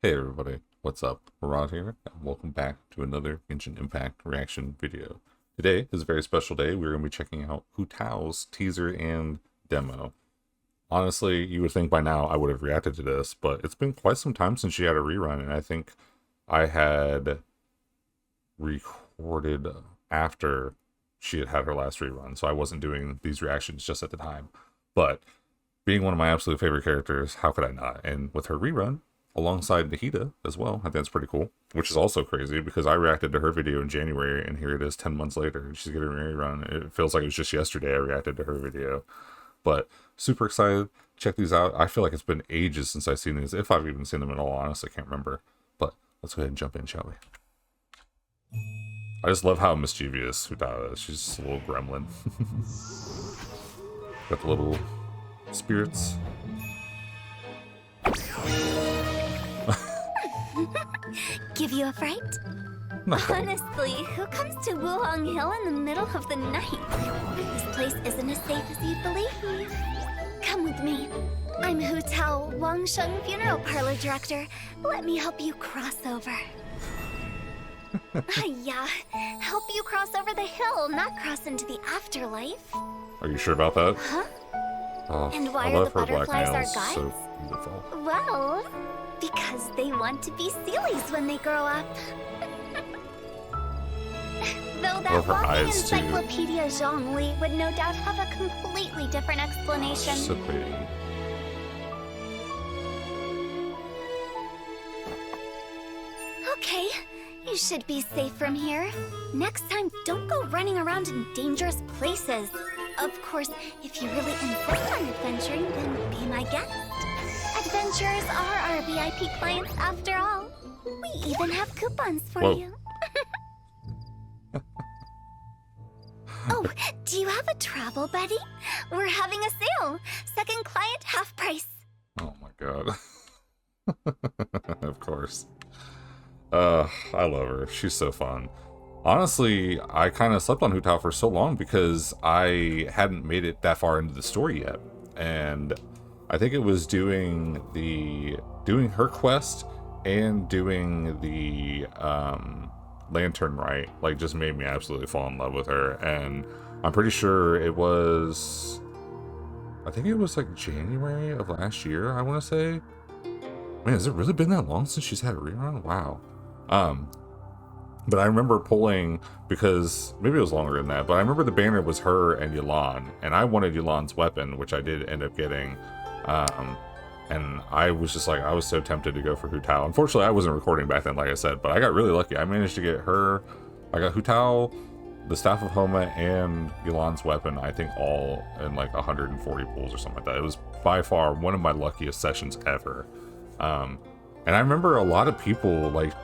Hey everybody, what's up? Horaud here, and welcome back to another Genshin Impact reaction video. Today is a very special day. We're going to be checking out Hu Tao's teaser and demo. Honestly, you would think by now I would have reacted to this, but it's been quite some time since she had a rerun, and I think I had recorded after she had her last rerun, so I wasn't doing these reactions just at the time. But being one of my absolute favorite characters, how could I not? And with her rerun, alongside Nahida as well. I think that's pretty cool, which is also crazy because I reacted to her video in January and here it is 10 months later and she's getting a rerun. It feels like it was just yesterday I reacted to her video, but super excited. Check these out. I feel like it's been ages since I've seen these, if I've even seen them at all. Honestly, I can't remember, but let's go ahead and jump in, shall we? I just love how mischievous Hu Tao is. She's just a little gremlin. Got the little spirits. Give you a fright? Honestly, who comes to Wuhong Hill in the middle of the night? This place isn't as safe as you'd believe. Come with me. I'm Hu Tao, Wangsheng Funeral Parlor Director. Let me help you cross over. Yeah, help you cross over the hill, not cross into the afterlife. Are you sure about that? Huh? Oh, And why I are love the her black butterflies our nails. guides? So beautiful. Well, because they want to be Sealies when they grow up. Though that Love her walking eyes, too. encyclopedia Zhongli would no doubt have a completely different explanation. So pretty. Okay, you should be safe from here. Next time, don't go running around in dangerous places. Of course, if you really insist on adventuring, then be my guest. Adventurers are our VIP clients after all. We even have coupons for Whoa. you. Oh, do you have a travel buddy? We're having a sale. Second client, half price. Oh my god. Of course. I love her. She's so fun. Honestly, I kind of slept on Hu Tao for so long because I hadn't made it that far into the story yet. And I think it was doing her quest and doing the lantern right, like, just made me absolutely fall in love with her. And I'm pretty sure it was, I think it was like January of last year, I want to say. Man, has it really been that long since she's had a rerun? Wow. But I remember pulling, because maybe it was longer than that, but I remember the banner was her and Yelan, and I wanted Yelan's weapon, which I did end up getting. And I was just like, I was so tempted to go for Hu Tao. Unfortunately, I wasn't recording back then, like I said, but I got really lucky. I managed to get her. I got Hu Tao, the Staff of Homa, and Yelan's weapon, I think all in like 140 pulls or something like that. It was by far one of my luckiest sessions ever. And I remember a lot of people, like,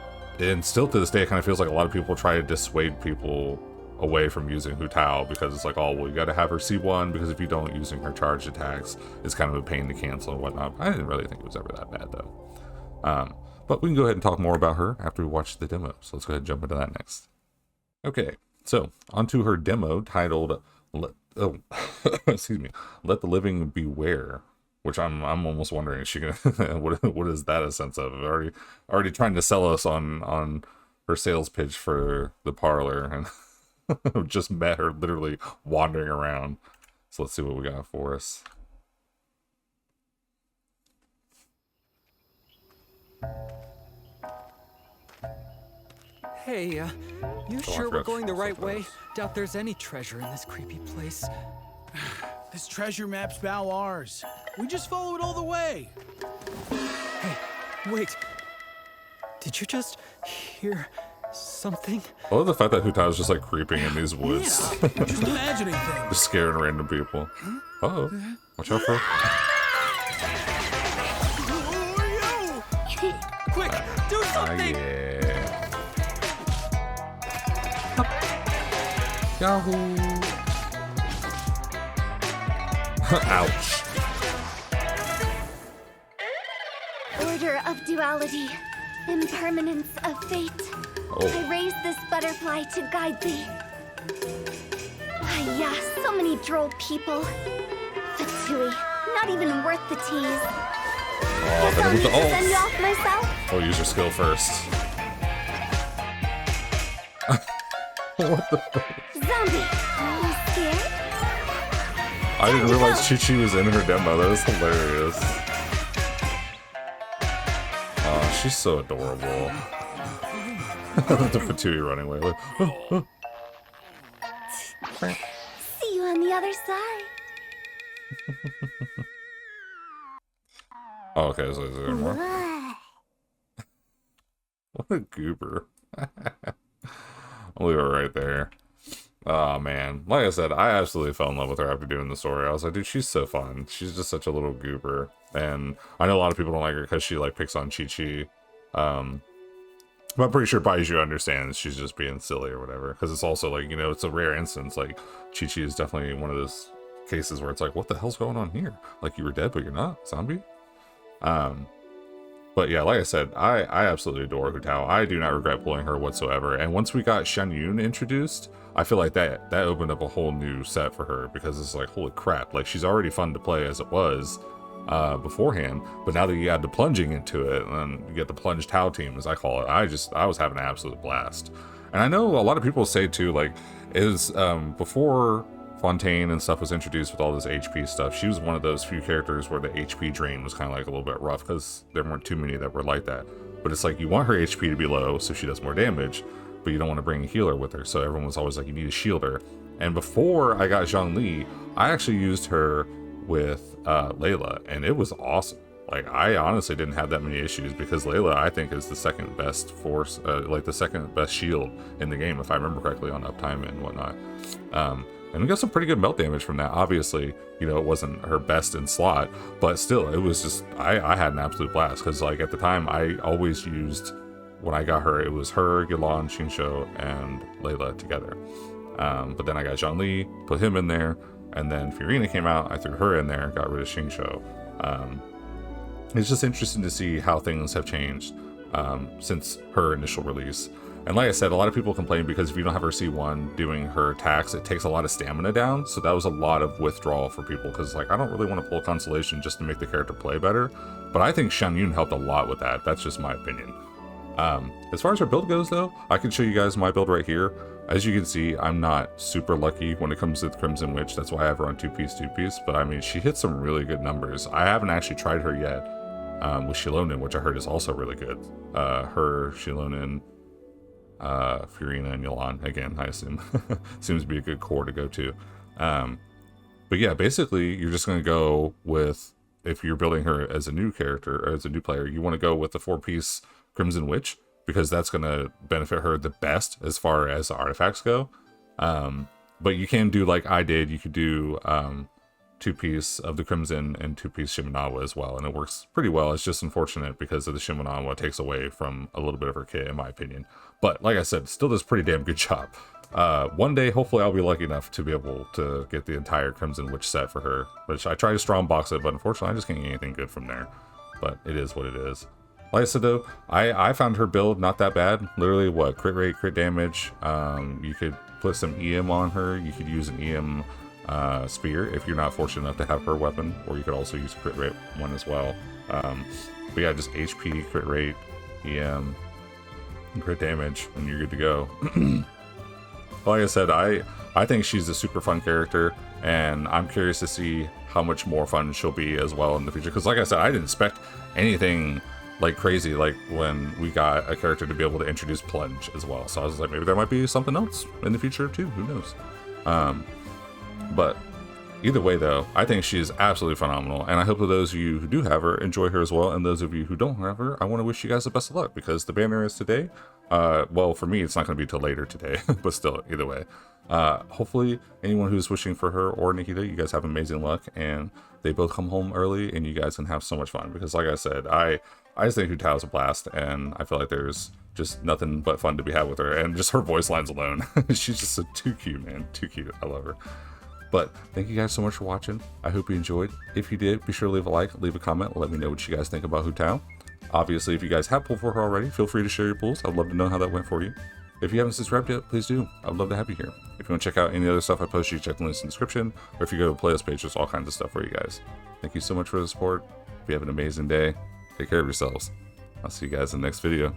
and still to this day, it kind of feels like a lot of people try to dissuade people away from using Hu Tao because it's like, oh, well, you got to have her C1 because if you don't, using her charged attacks is kind of a pain to cancel and whatnot. I didn't really think it was ever that bad, though. But we can go ahead and talk more about her after we watch the demo. So let's go ahead and jump into that next. Okay, so onto her demo titled, excuse me, Let the Living Beware. Which I'm almost wondering, is she gonna what is that a sense of? Already trying to sell us on her sales pitch for the parlor, and just met her literally wandering around. So let's see what we got for us. Hey, you I sure we're forgot going the right sometimes. way? Doubt there's any treasure in this creepy place. This treasure map's bow ours. We just follow it all the way. Hey, wait. Did you just hear something? I love the fact that Hu Tao is just like creeping in these woods, Yeah, just imagining things. just scaring random people. Uh-oh, watch out for. Who are you? Quick, do something! Yeah. Yahoo! Ouch. Order of duality, impermanence of fate. Oh. I raised this butterfly to guide thee. Ah, yeah, so many droll people. Fatui, not even worth the tease. Oh, Guess I'll with need the to send you ults. off myself. Oh, use your skill first. What the fuck? Zombie, are you scared? I didn't realize Chi-Chi was in her demo. That was hilarious. Oh, she's so adorable. The Fatui running away. Like, See you on the other side. oh, okay, so is there more? What? What a goober. I'll leave it right there. Oh, man. Like I said, I absolutely fell in love with her after doing the story. I was like, dude, she's so fun. She's just such a little goober. And I know a lot of people don't like her because she, like, picks on Chi-Chi. But I'm pretty sure Baiju understands she's just being silly or whatever. Because it's also, like, you know, it's a rare instance. Like, Chi-Chi is definitely one of those cases where it's like, what the hell's going on here? Like, you were dead, but you're not? Zombie? But yeah, like I said, I absolutely adore Hu Tao. I do not regret pulling her whatsoever. And once we got Shen Yun introduced, I feel like that opened up a whole new set for her, because it's like, holy crap, like she's already fun to play as it was beforehand, but now that you add the plunging into it, and you get the plunge Tao team, as I call it, I was having an absolute blast. And I know a lot of people say too, like, is before Fontaine and stuff was introduced with all this HP stuff, she was one of those few characters where the HP drain was kind of like a little bit rough, because there weren't too many that were like that. But it's like, you want her HP to be low so she does more damage, but you don't want to bring a healer with her, so everyone was always like, you need to shield her. And before I got Zhongli, I actually used her with Layla, and it was awesome. Like, I honestly didn't have that many issues, because Layla, I think, is the second best force, like the second best shield in the game, if I remember correctly, on uptime and whatnot. And we got some pretty good melt damage from that. Obviously, you know, it wasn't her best in slot, but still, it was just, I had an absolute blast, because like at the time, I always used, when I got her, it was her, Yelan, Xingqiu, and Layla together. But then I got Zhongli, put him in there, and then Fiorina came out, I threw her in there, got rid of Xingqiu. It's just interesting to see how things have changed since her initial release. And like I said, a lot of people complain because if you don't have her C1 doing her attacks, it takes a lot of stamina down. So that was a lot of withdrawal for people, because like, I don't really want to pull Constellation just to make the character play better. But I think Shen Yun helped a lot with that. That's just my opinion. As far as her build goes though, I can show you guys my build right here. As you can see, I'm not super lucky when it comes to the Crimson Witch. That's why I have her on 2-piece. But I mean, she hits some really good numbers. I haven't actually tried her yet with Shilonin, which I heard is also really good. Her, Shilonin, Fiorina, and Yelan, again, I assume. Seems to be a good core to go to. But yeah, basically, you're just going to go with, if you're building her as a new character, or as a new player, you want to go with the 4-piece Crimson Witch, because that's going to benefit her the best as far as the artifacts go. But you can do like I did, you could do 2-piece of the Crimson and 2-piece Shimenawa as well, and it works pretty well. It's just unfortunate because of the Shimenawa takes away from a little bit of her kit, in my opinion. But like I said, still does a pretty damn good job. One day, hopefully I'll be lucky enough to be able to get the entire Crimson Witch set for her, which I tried to strong box it, but unfortunately I just can't get anything good from there. But it is what it is. Like I said though, I found her build not that bad. Literally, what, crit rate, crit damage. You could put some EM on her. You could use an EM spear if you're not fortunate enough to have her weapon, or you could also use a crit rate one as well. But yeah, just HP, crit rate, EM, and crit damage, and you're good to go. Like I said, I think she's a super fun character, and I'm curious to see how much more fun she'll be as well in the future. Because like I said, I didn't expect anything like crazy, like when we got a character to be able to introduce plunge as well. So I was like, maybe there might be something else in the future too, who knows. But either way though, I think she is absolutely phenomenal, and I hope that those of you who do have her enjoy her as well, and those of you who don't have her, I want to wish you guys the best of luck, because the banner is today. Well, for me it's not going to be till later today, but still, either way, hopefully anyone who's wishing for her or Nikita, you guys have amazing luck, and they both come home early, and you guys can have so much fun, because like I said, I just think Hu Tao is a blast, and I feel like there's just nothing but fun to be had with her, and just her voice lines alone. She's just so too cute, man. Too cute. I love her. But thank you guys so much for watching. I hope you enjoyed. If you did, be sure to leave a like, leave a comment, let me know what you guys think about Hu Tao. Obviously, if you guys have pulled for her already, feel free to share your pulls. I'd love to know how that went for you. If you haven't subscribed yet, please do. I'd love to have you here. If you want to check out any other stuff I post, you check the links in the description, or if you go to the playlist page, there's all kinds of stuff for you guys. Thank you so much for the support. If you have an amazing day, take care of yourselves. I'll see you guys in the next video.